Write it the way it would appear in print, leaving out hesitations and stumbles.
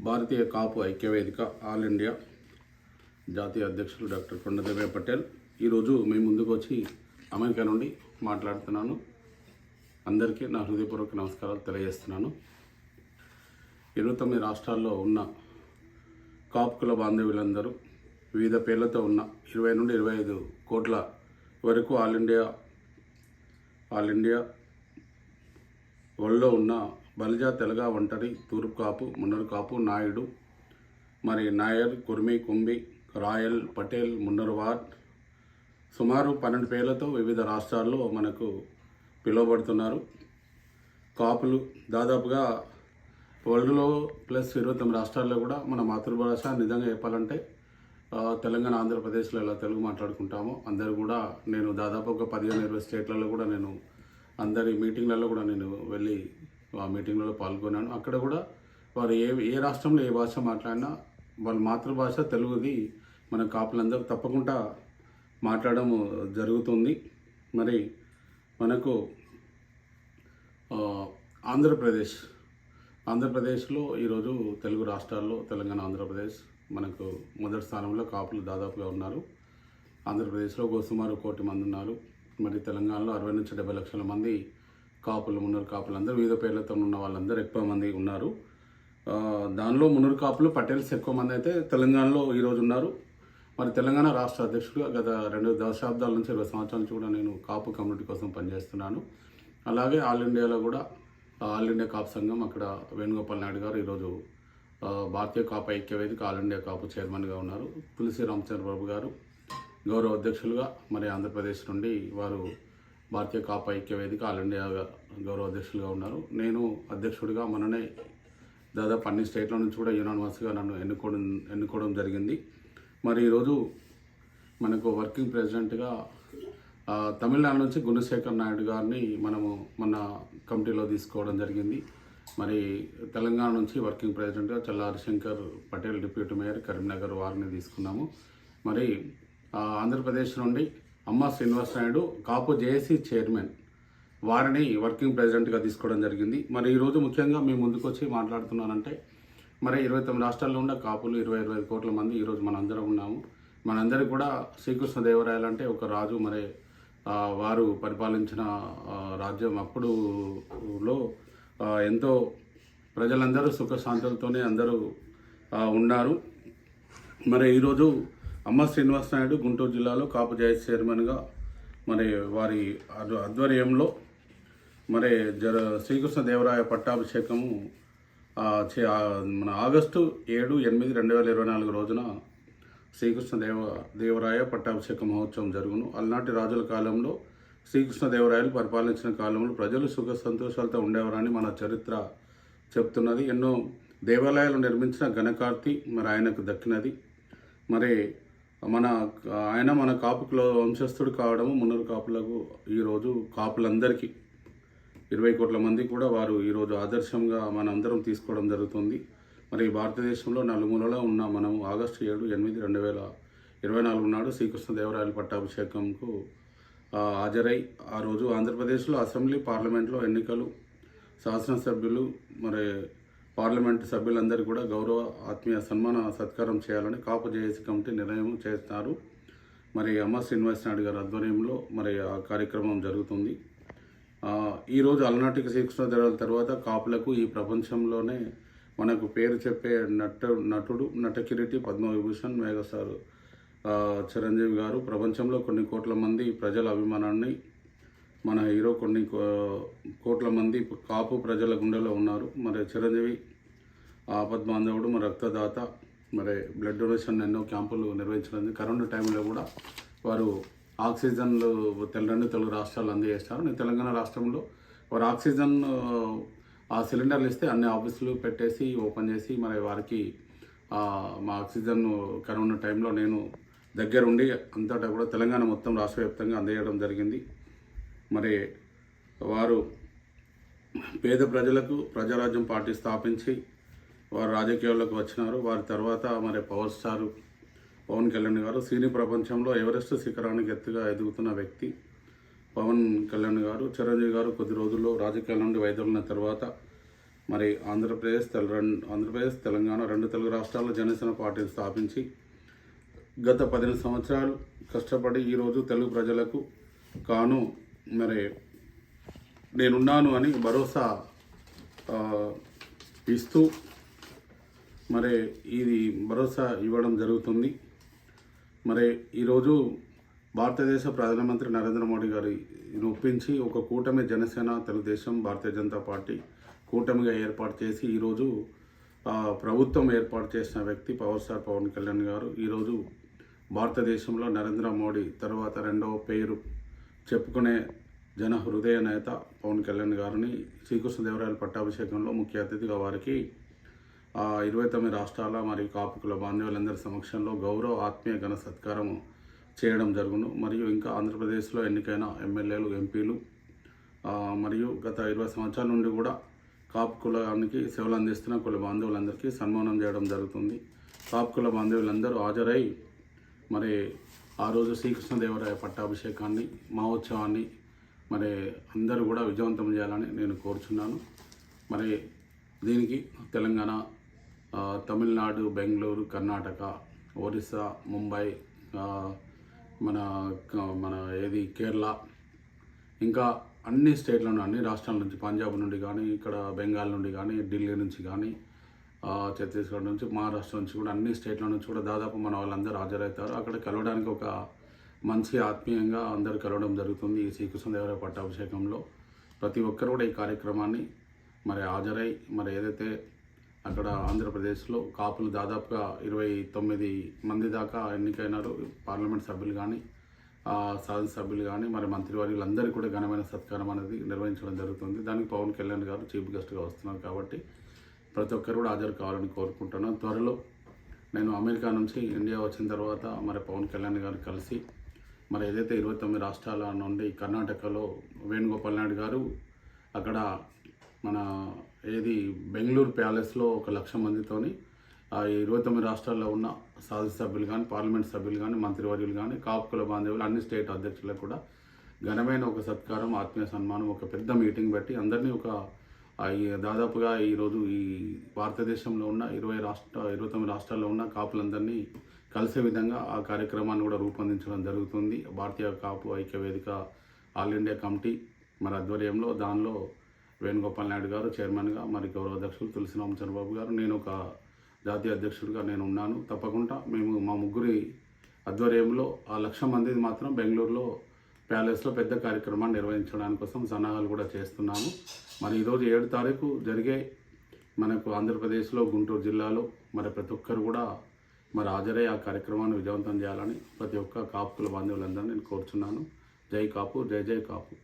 భారతీయ కాపు ఐక్యవేదిక all India జాతీయ అధ్యక్షులు doctor Kondadevayya Patel ఈరోజు మీ ముందుకు వచ్చి అమెరికా నుండి మాట్లాడుతున్నాను. అందరికీ నా హృదయపూర్వక నమస్కారాలు తెలియజేస్తున్నాను. 29 రాష్ట్రాల్లో ఉన్న కాపు కుల బాంధవ్యులందరూ వివిధ పేర్లతో ఉన్న 20 నుండి 25 కోట్ల వరకు ఆల్ ఇండియా వరల్డ్లో ఉన్న బలిజ, తెలగ, ఒంటరి, తూర్పు కాపు, మున్నరు కాపు, నాయుడు, మరి నాయర్, కుర్మి, కుంబి, రాయల్, పటేల్, మున్నరు వార్ సుమారు 12 పేర్లతో వివిధ రాష్ట్రాల్లో మనకు పిలువబడుతున్నారు. కాపులు దాదాపుగా వరల్డ్లో ప్లస్ 29 రాష్ట్రాల్లో కూడా మన మాతృభాష నిజంగా చెప్పాలంటే తెలంగాణ, ఆంధ్రప్రదేశ్లో ఎలా తెలుగు మాట్లాడుకుంటామో అందరూ కూడా నేను దాదాపు ఒక 15-20 స్టేట్లలో కూడా నేను అందరి మీటింగ్లలో కూడా నేను వెళ్ళి ఆ మీటింగ్లలో పాల్గొన్నాను. అక్కడ కూడా వారు ఏ రాష్ట్రంలో ఏ భాష మాట్లాడినా వాళ్ళ మాతృభాష తెలుగుది మన కాపులందరూ తప్పకుండా మాట్లాడడం జరుగుతుంది. మరి మనకు ఆంధ్రప్రదేశ్లో ఈరోజు తెలుగు రాష్ట్రాల్లో తెలంగాణ, ఆంధ్రప్రదేశ్ మనకు మొదటి స్థానంలో కాపులు దాదాపుగా ఉన్నారు. ఆంధ్రప్రదేశ్లో సుమారు 1 కోటి మంది ఉన్నారు. మరి తెలంగాణలో 60 నుంచి 70 లక్షల మంది కాపులు, మున్నూరు కాపులు అందరూ వివిధ పేర్లతో ఉన్న వాళ్ళందరూ ఎక్కువ మంది ఉన్నారు. దానిలో మున్నూరు కాపులు, పటేల్స్ ఎక్కువ మంది అయితే తెలంగాణలో ఈరోజు ఉన్నారు. మరి తెలంగాణ రాష్ట్ర అధ్యక్షుడిగా గత 2 దశాబ్దాల నుంచి 20 సంవత్సరాల నుంచి కూడా నేను కాపు కమ్యూనిటీ కోసం పనిచేస్తున్నాను. అలాగే ఆల్ ఇండియాలో కూడా ఆల్ ఇండియా కాపు సంఘం అక్కడ వేణుగోపాల్ నాయుడు గారు ఈరోజు భారతీయ కాపు ఐక్యవేదిక ఆల్ ఇండియా కాపు చైర్మన్గా ఉన్నారు. తులసి రామచంద్రబాబు గారు గౌరవ అధ్యక్షులుగా మరి ఆంధ్రప్రదేశ్ నుండి వారు భారతీయ కాపు ఐక్యవేదిక ఆల్ ఇండియా గౌరవ అధ్యక్షులుగా ఉన్నారు. నేను అధ్యక్షుడిగా మననే దాదాపు అన్ని స్టేట్ల నుంచి కూడా యూనానిమస్గా నన్ను ఎన్నుకోవడం జరిగింది. మరి ఈరోజు మనకు వర్కింగ్ ప్రెసిడెంట్గా తమిళనాడు నుంచి గుణశేఖర్ నాయుడు గారిని మనము మన కమిటీలో తీసుకోవడం జరిగింది. మరి తెలంగాణ నుంచి వర్కింగ్ ప్రెసిడెంట్గా చల్లారి శంకర్ పటేల్, డిప్యూటీ మేయర్ కరీంనగర్ వారిని తీసుకున్నాము. మరి ఆంధ్రప్రదేశ్ నుండి అమ్మ శ్రీనివాస్ నాయుడు కాపు జేఏసీ చైర్మన్ వారిని వర్కింగ్ ప్రెసిడెంట్గా తీసుకోవడం జరిగింది. మరి ఈరోజు ముఖ్యంగా మేము ముందుకు వచ్చి మాట్లాడుతున్నానంటే మరి 29 రాష్ట్రాల్లో ఉన్న కాపులు 20-25 కోట్ల మంది ఈరోజు మనందరం ఉన్నాము. మనందరికీ కూడా శ్రీకృష్ణదేవరాయలు అంటే ఒక రాజు, మరి వారు పరిపాలించిన రాజ్యం అప్పుడులో ఎంతో ప్రజలందరూ సుఖశాంతులతోనే అందరూ ఉన్నారు. మరి ఈరోజు అమ్మ శ్రీనివాస్ నాయుడు గుంటూరు జిల్లాలో కాపు జేఏసీ చైర్మన్గా మరి వారి ఆధ్వర్యంలో మరి శ్రీకృష్ణదేవరాయ పట్టాభిషేకము మన ఆగస్టు 7-8, 2024 రోజున శ్రీకృష్ణదేవరాయ పట్టాభిషేక మహోత్సవం జరుగును. అలనాటి రాజుల కాలంలో శ్రీకృష్ణదేవరాయలు పరిపాలించిన కాలంలో ప్రజలు సుఖ సంతోషాలతో ఉండేవారని మన చరిత్ర చెప్తున్నది. ఎన్నో దేవాలయాలు నిర్మించిన ఘనకార్తి మరి ఆయనకు దక్కినది. మరి ఆయన మన కాపులో వంశస్థుడు కావడము మున్నూరు కాపులకు ఈరోజు కాపులందరికీ 20 కోట్ల మంది కూడా వారు ఈరోజు ఆదర్శంగా మనందరం తీసుకోవడం జరుగుతుంది. మరి భారతదేశంలో నలుమూలలో ఉన్న మనం ఆగస్టు 7-8, 2024 నాడు శ్రీకృష్ణదేవరాయల పట్టాభిషేకంకు హాజరై ఆ రోజు ఆంధ్రప్రదేశ్లో అసెంబ్లీ, పార్లమెంట్లో ఎన్నికలు, శాసనసభ్యులు, మరి పార్లమెంటు సభ్యులందరూ కూడా గౌరవ ఆత్మీయ సన్మాన సత్కారం చేయాలని కాపు జేఏసీ కమిటీ నిర్ణయం చేస్తున్నారు. మరి అమ్మ శ్రీనివాస్ నాయుడు గారి ఆధ్వర్యంలో మరి ఆ కార్యక్రమం జరుగుతుంది. ఈరోజు అలనాటికి శ్రీకృష్ణదేవరాయల తర్వాత కాపులకు ఈ ప్రపంచంలోనే మనకు పేరు చెప్పే నటుడు, నటకిరీటి, పద్మవిభూషణ్, మెగాస్టార్ చిరంజీవి గారు ప్రపంచంలో కొన్ని కోట్ల మంది ప్రజల అభిమానాన్ని మన హీరో కొన్ని కోట్ల మంది కాపు ప్రజల గుండెలో ఉన్నారు. మరి చిరంజీవి ఆపద్బాంధవుడు, మరి రక్తదాత, మరి బ్లడ్ డొనేషన్ ఎన్నో క్యాంపులు నిర్వహించడం. కరోనా టైంలో కూడా వారు ఆక్సిజన్లు తెలుగు రాష్ట్రాలు అందజేస్తారు. నేను తెలంగాణ రాష్ట్రంలో వారు ఆక్సిజన్ సిలిండర్లు ఇస్తే అన్ని ఆఫీసులు పెట్టేసి ఓపెన్ చేసి మరి వారికి మా ఆక్సిజన్ కరోనా టైంలో నేను దగ్గరుండి అంతటా కూడా తెలంగాణ మొత్తం రాష్ట్ర వ్యాప్తంగా అందజేయడం జరిగింది. మరి వారు పేద ప్రజలకు ప్రజారాజ్యం పార్టీ స్థాపించి వారు రాజకీయాల్లోకి వచ్చినారు. వారి తర్వాత మరి పవర్ స్టార్ పవన్ కళ్యాణ్ గారు సినీ ప్రపంచంలో ఎవరెస్ట్ శిఖరానికి ఎత్తుగా ఎదుగుతున్న వ్యక్తి పవన్ కళ్యాణ్ గారు. చిరంజీవి గారు కొద్ది రోజుల్లో రాజకీయాల నుండి వైదొలిన తర్వాత మరి ఆంధ్రప్రదేశ్ తెలంగాణ రెండు తెలుగు రాష్ట్రాల్లో జనసేన పార్టీని స్థాపించి గత 18 సంవత్సరాలు కష్టపడి ఈరోజు తెలుగు ప్రజలకు కాను మరి నేనున్నాను అని భరోసా ఇస్తూ మరి ఇది భరోసా ఇవ్వడం జరుగుతుంది. మరి ఈరోజు భారతదేశ ప్రధానమంత్రి నరేంద్ర మోడీ గారి ఒప్పించి ఒక కూటమి జనసేన తెలుగుదేశం భారతీయ జనతా పార్టీ కూటమిగా ఏర్పాటు చేసి ఈరోజు ప్రభుత్వం ఏర్పాటు చేసిన వ్యక్తి పవర్ స్టార్ పవన్ కళ్యాణ్ గారు ఈరోజు భారతదేశంలో నరేంద్ర మోడీ తర్వాత రెండవ పేరు చెప్పుకునే జన హృదయ నేత పవన్ కళ్యాణ్ గారిని శ్రీకృష్ణదేవరాయల పట్టాభిషేకంలో ముఖ్య అతిథిగా వారికి 29 రాష్ట్రాల మరియు కాపుకుల బాంధవులందరి సమక్షంలో గౌరవ ఆత్మీయ ఘన సత్కారం చేయడం జరుగును. మరియు ఇంకా ఆంధ్రప్రదేశ్లో ఎన్నికైన ఎమ్మెల్యేలు ఎంపీలు మరియు గత 20 సంవత్సరాల నుండి కూడా కాపు కులానికి సేవలు అందిస్తున్న కుల బాంధవులందరికీ సన్మానం చేయడం జరుగుతుంది. కాపు కుల బాంధవులందరూ హాజరై మరి ఆ రోజు శ్రీకృష్ణదేవరాయ పట్టాభిషేకాన్ని మహోత్సవాన్ని మరి అందరూ కూడా విజయవంతం చేయాలని నేను కోరుచున్నాను. మరి దీనికి తెలంగాణ, తమిళనాడు, బెంగళూరు, కర్ణాటక, ఒరిస్సా, ముంబై, మన కేరళ, ఇంకా అన్ని స్టేట్లను అన్ని రాష్ట్రాల నుంచి పంజాబ్ నుండి కానీ, ఇక్కడ బెంగాల్ నుండి కానీ, ఢిల్లీ నుంచి కానీ, ఛత్తీస్గఢ్ నుంచి, మహారాష్ట్ర నుంచి కూడా అన్ని స్టేట్ల నుంచి కూడా దాదాపు మన వాళ్ళందరూ హాజరవుతారు. అక్కడ కలవడానికి ఒక మంచి ఆత్మీయంగా అందరూ కలవడం జరుగుతుంది. ఈ శ్రీకృష్ణదేవరాయ పట్టాభిషేకంలో ప్రతి ఒక్కరు కూడా ఈ కార్యక్రమాన్ని మరి హాజరై మరి ఏదైతే అక్కడ ఆంధ్రప్రదేశ్లో కాపులు దాదాపుగా 29 మంది దాకా ఎన్నికైనారు. పార్లమెంట్ సభ్యులు కానీ, శాసనసభ్యులు కానీ, మరి మంత్రివర్యులందరికీ కూడా ఘనమైన సత్కారం అనేది నిర్వహించడం జరుగుతుంది. దానికి పవన్ కళ్యాణ్ గారు చీఫ్ గెస్ట్గా వస్తున్నారు కాబట్టి ప్రతి ఒక్కరు కూడా హాజరు కావాలని కోరుకుంటున్నాను. త్వరలో నేను అమెరికా నుంచి ఇండియా వచ్చిన తర్వాత మరి పవన్ కళ్యాణ్ గారు కలిసి మరి ఏదైతే 29 రాష్ట్రాల నుండి కర్ణాటకలో వేణుగోపాల్ నాయుడు గారు అక్కడ మన బెంగళూరు ప్యాలెస్లో 1,00,000 మందితోని 29 రాష్ట్రాల్లో ఉన్న శాసనసభ్యులు కానీ, పార్లమెంట్ సభ్యులు కానీ, మంత్రివర్యులు కానీ, కాపుకుల బాంధవులు అన్ని స్టేట్ అధ్యక్షులకు కూడా ఘనమైన ఒక సత్కారం, ఆత్మీయ సన్మానం, ఒక పెద్ద మీటింగ్ పెట్టి అందరినీ దాదాపుగా ఈరోజు ఈ భారతదేశంలో ఉన్న 29 రాష్ట్రాల్లో ఉన్న కాపులందరినీ కలిసే విధంగా ఆ కార్యక్రమాన్ని కూడా రూపొందించడం జరుగుతుంది. భారతీయ కాపు ఐక్య వేదిక ఆల్ ఇండియా కమిటీ మరి ఆధ్వర్యంలో దానిలో వేణుగోపాల్ నాయుడు గారు చైర్మన్గా, మరి గౌరవ అధ్యక్షులు తులసిరామ చంద్రబాబు గారు, నేను ఒక జాతీయ అధ్యక్షుడిగా నేను ఉన్నాను. తప్పకుండా మేము మా ముగ్గురి ఆధ్వర్యంలో 1,00,000 మంది మాత్రం బెంగళూరులో ప్యాలెస్లో పెద్ద కార్యక్రమాన్ని నిర్వహించడానికి కోసం సన్నాహాలు కూడా చేస్తున్నాము. మరి ఈరోజు 7 తారీఖు జరిగే మనకు ఆంధ్రప్రదేశ్లో గుంటూరు జిల్లాలో మరి ప్రతి ఒక్కరు కూడా మరి హాజరై ఆ కార్యక్రమాన్ని విజయవంతం చేయాలని ప్రతి ఒక్క కాపుకుల బాంధవులందరినీ నేను కోరుచున్నాను. జై కాపు, జై జై కాపు.